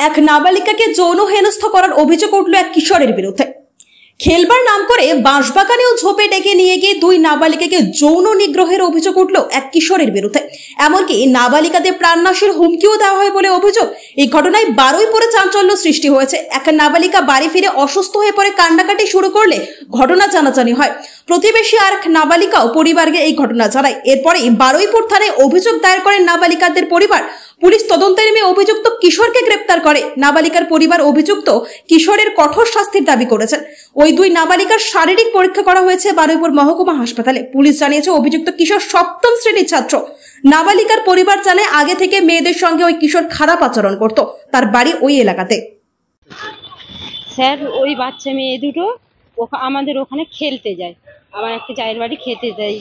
এক নাবালিকাকে যৌন হেনস্থা করার অভিযোগ উঠল এক কিশোরের বিরুদ্ধে। খেলবার নাম করে বাঁশবাগানেও ঝোপে ডেকে নিয়ে গিয়ে দুই নাবালিকাকে যৌন নিগ্রহের অভিযোগ উঠল এক কিশোরের বিরুদ্ধে। এমনকি নাবালিকাদের প্রাণনাশের হুমকিও দেওয়া হয় বলে অভিযোগ। এই ঘটনায় বারুইপুরে চাঞ্চল্য সৃষ্টি হয়েছে। এক নাবালিকা বাড়ি ফিরে অসুস্থ হয়ে পড়ে কান্নাকাটি শুরু করলে ঘটনা জানাজানি হয়। প্রতিবেশী আর এক নাবালিকাও পরিবারকে এই ঘটনা জানায়। এরপরেই বারুইপুর থানায় অভিযোগ দায়ের করেন নাবালিকাদের পরিবার। পুলিশ তদন্তে নেমে অভিযুক্ত কিশোরকে গ্রেপ্তার করে। নাবালিকার পরিবার অভিযুক্ত কিশোরের কঠোর শাস্তির দাবি করেছেন। ওই দুই নাবালিকার শারীরিক পরীক্ষা করা হয়েছে বারুইপুর মহকুমা হাসপাতালে। পুলিশ জানিয়েছে অভিযুক্ত কিশোর সপ্তম শ্রেণীর ছাত্র। নাবালিকার পরিবার জানায় আগে থেকে মেয়েদের সঙ্গে ওই কিশোর খারাপ আচরণ করত। তার বাড়ি ওই এলাকাতে। স্যার, ওই বাচ্চা মেয়ে দুটো আমাদের ওখানে খেলতে যায়। আমার একটা জায়ের বাড়ি খেতে যায়।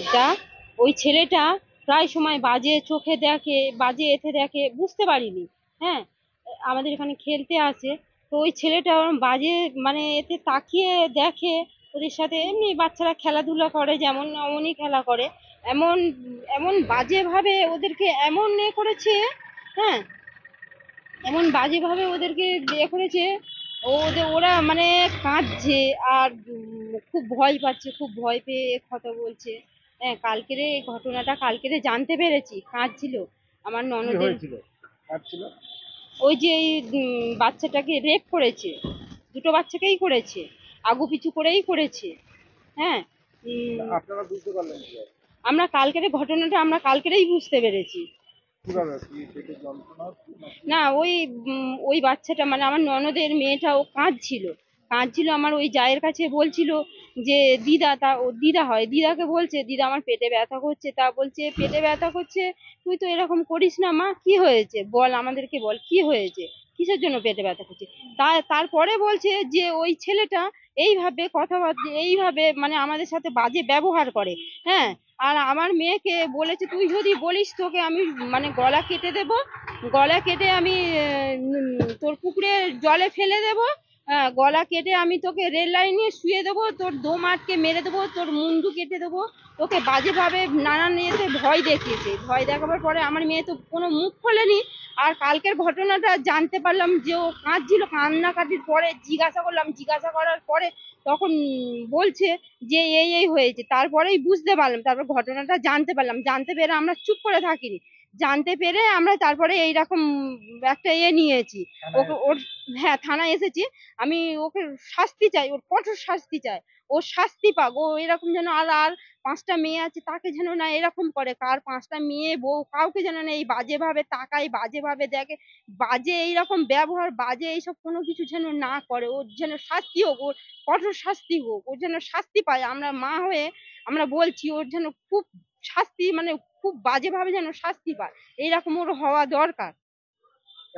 ওই ছেলেটা প্রায় সময় বাজে চোখে দেখে, বাজে এতে দেখে, বুঝতে পারিনি। হ্যাঁ, আমাদের এখানে খেলতে আসে। তো ওই ছেলেটা বাজে মানে এতে তাকিয়ে দেখে, ওদের সাথে এমনি বাচ্চারা খেলাধুলা করে যেমন অমনই খেলা করে। এমন এমন বাজেভাবে ওদেরকে এমন করেছে। হ্যাঁ, এমন বাজেভাবে ওদেরকে করেছে। ওরা মানে কাঁদছে আর খুব ভয় পাচ্ছে, খুব ভয় পেয়ে কথা বলছে। হ্যাঁ, কালকের এই ঘটনাটা কালকেরে জানতে পেরেছি। কাঁদছিল আমার ননদের। ওই যে বাচ্চাটাকে রেপ করেছে, দুটো বাচ্চাকেই করেছে, আগু পিছু করেই করেছে। হ্যাঁ, আপনারা বুঝতে পারলেন আমরা কালকের ঘটনাটা আমরা কালকেরেই বুঝতে পেরেছি। না, ওই বাচ্চাটা মানে আমার ননদের মেয়েটা ও কাঁদছিল। আমার ওই জায়ের কাছে বলছিল যে দিদা, ও দিদা হয়, দিদাকে বলছে দিদা আমার পেটে ব্যথা করছে। তা বলছে পেটে ব্যথা করছে, তুই তো এরকম করিস না মা, কি হয়েছে বল, আমাদেরকে বল কি হয়েছে, কিসের জন্য পেটে ব্যথা করছে। তারপরে বলছে যে ওই ছেলেটা এইভাবে কথাবার্তা, এইভাবে মানে আমাদের সাথে বাজে ব্যবহার করে। হ্যাঁ, আর আমার মেয়েকে বলেছে তুই যদি বলিস তোকে আমি মানে গলা কেটে দেব, গলা কেটে আমি তোর পুকুরে জলে ফেলে দেব, গলা কেটে আমি তোকে রেল লাইনে শুয়ে দেবো, তোর দম আটকে মেরে দেবো, তোর মুন্ডু কেটে দেবো। তোকে বাজেভাবে নানান ইয়েতে ভয় দেখিয়েছে। ভয় দেখাবার পরে আমার মেয়ে তো কোনো মুখ খোলেনি। আর কালকের ঘটনাটা জানতে পারলাম যে ও কাঁদছিল। কান্নাকাটির পরে জিজ্ঞাসা করলাম, জিজ্ঞাসা করার পরে তখন বলছে যে এই হয়েছে। তারপরেই বুঝতে পারলাম, তারপর ঘটনাটা জানতে পারলাম। জানতে পেরে আমরা চুপ করে থাকিনি, জানতে পেরে আমরা তারপরে এইরকম একটা নিয়েছি। ওকে হ্যাঁ, থানায় এসেছি। আমি ওকে শাস্তি চাই, ওর কঠোর শাস্তি চাই। ও শাস্তি পাক। ও এরকম যেন আর 5টা মেয়ে আছে তাকে যেন না এরকম করে, কার 5টা মেয়ে বউ কাউকে যেন না এই বাজেভাবে তাকায়, বাজেভাবে দেখে, বাজে এইরকম ব্যবহার, বাজে এইসব কোনো কিছু যেন না করে। ওর যেন শাস্তি হোক, ওর কঠোর শাস্তি হোক, ওর যেন শাস্তি পায়। আমরা মা হয়ে আমরা বলছি ওর যেন খুব শাস্তি, মানে খুব বাজেভাবে যেন শাস্তি পায়। এইরকম ওর হওয়া দরকার।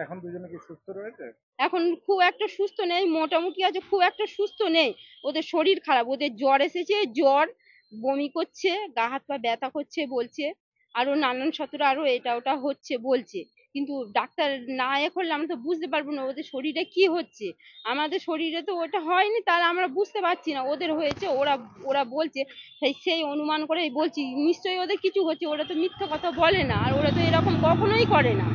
এখন দুজনে কি সুস্থ রয়েছে? এখন খুব একটা সুস্থ নেই, মোটামুটি আছে, খুব একটা সুস্থ নেই। ওদের শরীর খারাপ, ওদের জ্বর এসেছে, জ্বর, বমি করছে, গা হাত পা ব্যথা করছে বলছে, আরো নানান শতরা আরো এটা ওটা হচ্ছে বলছে। কিন্তু ডাক্তার না করলে আমরা তো বুঝতে পারবো না ওদের শরীরে কি হচ্ছে। আমাদের শরীরে তো ওটা হয়নি, তাহলে আমরা বুঝতে পারছি না। ওদের হয়েছে, ওরা বলছে, সেই অনুমান করেই বলছি নিশ্চয়ই ওদের কিছু হচ্ছে। ওরা তো মিথ্যা কথা বলে না, আর ওরা তো এরকম কখনোই করে না।